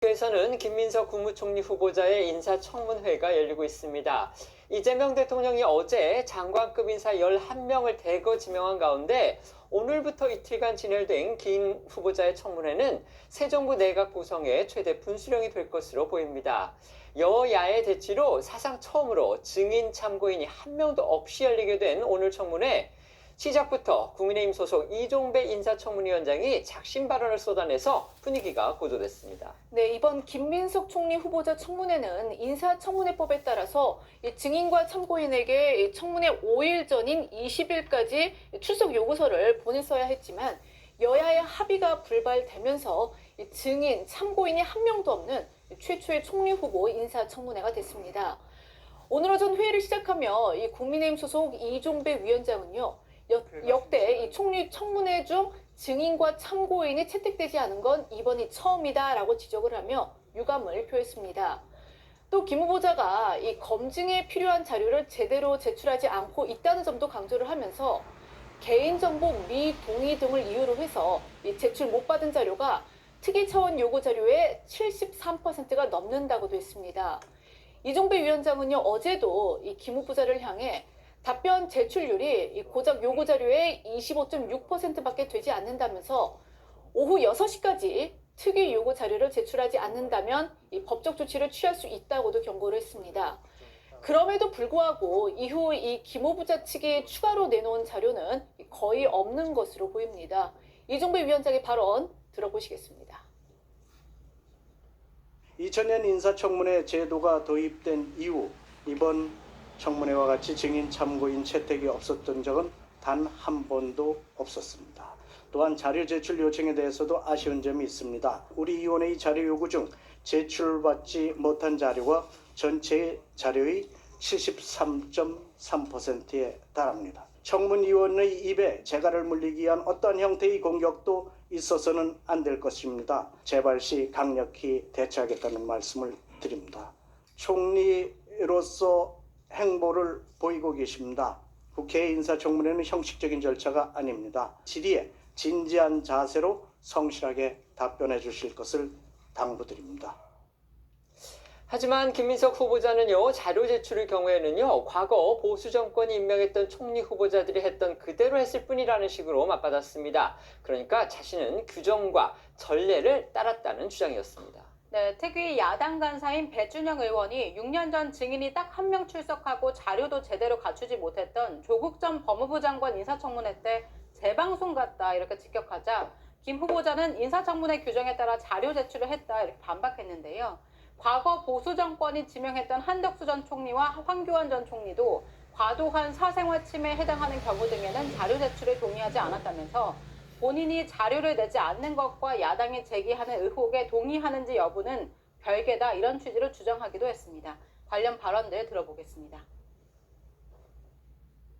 에서는 김민석 국무총리 후보자의 인사청문회가 열리고 있습니다. 이재명 대통령이 어제 장관급 인사 11명을 대거 지명한 가운데 오늘부터 이틀간 진행된 김 후보자의 청문회는 새 정부 내각 구성의 최대 분수령이 될 것으로 보입니다. 여야의 대치로 사상 처음으로 증인 참고인이 한 명도 없이 열리게 된 오늘 청문회. 시작부터 국민의힘 소속 이종배 인사청문위원장이 작심 발언을 쏟아내서 분위기가 고조됐습니다. 네, 이번 김민석 총리 후보자 청문회는 인사청문회법에 따라서 증인과 참고인에게 청문회 5일 전인 20일까지 출석 요구서를 보냈어야 했지만 여야의 합의가 불발되면서 증인, 참고인이 한 명도 없는 최초의 총리 후보 인사청문회가 됐습니다. 오늘 오전 회의를 시작하며 국민의힘 소속 이종배 위원장은요, 역대 총리 청문회 중 증인과 참고인이 채택되지 않은 건 이번이 처음이다라고 지적을 하며 유감을 표했습니다. 또 김 후보자가 검증에 필요한 자료를 제대로 제출하지 않고 있다는 점도 강조를 하면서 개인정보 미동의 등을 이유로 해서 제출 못 받은 자료가 특이 차원 요구 자료의 73%가 넘는다고도 했습니다. 이종배 위원장은요, 어제도 김 후보자를 향해 답변 제출률이 고작 요구 자료의 25.6%밖에 되지 않는다면서 오후 6시까지 특위 요구 자료를 제출하지 않는다면 법적 조치를 취할 수 있다고도 경고를 했습니다. 그럼에도 불구하고 이후 김 후보자 측이 추가로 내놓은 자료는 거의 없는 것으로 보입니다. 이종배 위원장의 발언 들어보시겠습니다. 2000년 인사청문회 제도가 도입된 이후 이번 청문회와 같이 증인 참고인 채택이 없었던 적은 단 한 번도 없었습니다. 또한 자료 제출 요청에 대해서도 아쉬운 점이 있습니다. 우리 위원회의 자료 요구 중 제출받지 못한 자료가 전체 자료의 73.3%에 달합니다. 청문위원의 입에 재갈을 물리기 위한 어떠한 형태의 공격도 있어서는 안 될 것입니다. 재발 시 강력히 대처하겠다는 말씀을 드립니다. 총리로서 행보를 보이고 계십니다. 국회 인사청문회는 형식적인 절차가 아닙니다. 질의에 진지한 자세로 성실하게 답변해 주실 것을 당부드립니다. 하지만 김민석 후보자는요, 자료 제출의 경우에는요, 과거 보수 정권이 임명했던 총리 후보자들이 했던 그대로 했을 뿐이라는 식으로 맞받았습니다. 그러니까 자신은 규정과 전례를 따랐다는 주장이었습니다. 네, 특히 야당 간사인 배준영 의원이 6년 전 증인이 딱 한 명 출석하고 자료도 제대로 갖추지 못했던 조국 전 법무부 장관 인사청문회 때 재방송 같다 이렇게 직격하자 김 후보자는 인사청문회 규정에 따라 자료 제출을 했다 이렇게 반박했는데요. 과거 보수 정권이 지명했던 한덕수 전 총리와 황교안 전 총리도 과도한 사생활 침해에 해당하는 경우 등에는 자료 제출에 동의하지 않았다면서 본인이 자료를 내지 않는 것과 야당이 제기하는 의혹에 동의하는지 여부는 별개다 이런 취지로 주장하기도 했습니다. 관련 발언들 들어보겠습니다.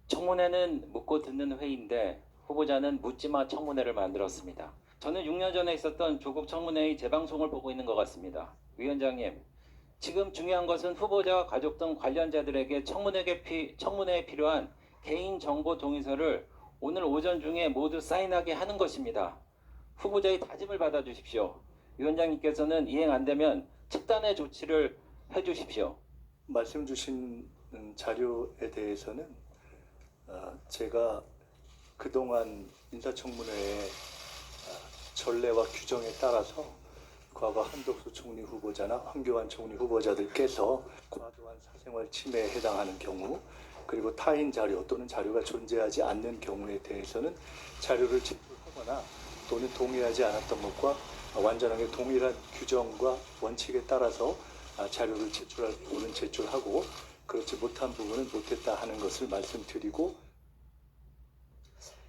청문회는 묻고 듣는 회의인데 후보자는 묻지마 청문회를 만들었습니다. 저는 6년 전에 있었던 조국 청문회의 재방송을 보고 있는 것 같습니다. 위원장님, 지금 중요한 것은 후보자와 가족 등 관련자들에게 청문회에 필요한 개인정보 동의서를 오늘 오전 중에 모두 사인하게 하는 것입니다. 후보자의 다짐을 받아주십시오. 위원장님께서는 이행 안 되면 특단의 조치를 해주십시오. 말씀 주신 자료에 대해서는 제가 그동안 인사청문회의 전례와 규정에 따라서 과거 한덕수 총리 후보자나 황교안 총리 후보자들께서 과도한 사생활 침해에 해당하는 경우 그리고 타인 자료 또는 자료가 존재하지 않는 경우에 대해서는 자료를 제출하거나 또는 동의하지 않았던 것과 완전하게 동일한 규정과 원칙에 따라서 자료를 제출할 부분은 제출하고 그렇지 못한 부분은 못했다 하는 것을 말씀드리고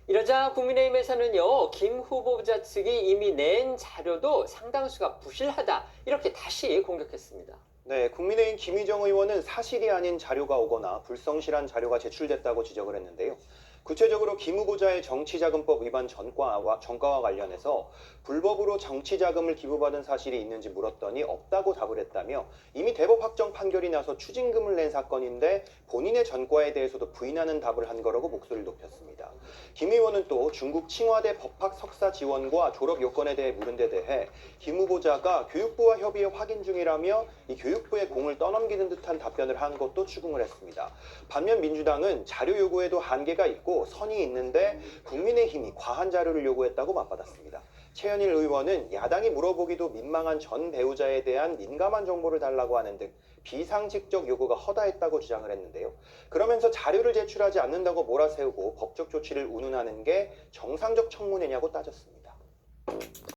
이러자 국민의힘에서는요, 김 후보자 측이 이미 낸 자료도 상당수가 부실하다 이렇게 다시 공격했습니다. 네, 국민의힘 김의정 의원은 사실이 아닌 자료가 오거나 불성실한 자료가 제출됐다고 지적을 했는데요. 구체적으로 김 후보자의 정치자금법 위반 전과와 관련해서 불법으로 정치자금을 기부받은 사실이 있는지 물었더니 없다고 답을 했다며 이미 대법 확정 판결이 나서 추징금을 낸 사건인데 본인의 전과에 대해서도 부인하는 답을 한 거라고 목소리를 높였습니다. 김 의원은 또 중국 칭화대 법학 석사 지원과 졸업 요건에 대해 물은 데 대해 김 후보자가 교육부와 협의해 확인 중이라며 이 교육부의 공을 떠넘기는 듯한 답변을 한 것도 추궁을 했습니다. 반면 민주당은 자료 요구에도 한계가 있고 선이 있는데 국민의힘이 과한 자료를 요구했다고 맞받았습니다. 최현일 의원은 야당이 물어보기도 민망한 전 배우자에 대한 민감한 정보를 달라고 하는 등 비상식적 요구가 허다했다고 주장을 했는데요. 그러면서 자료를 제출하지 않는다고 몰아세우고 법적 조치를 운운하는 게 정상적 청문회냐고 따졌습니다.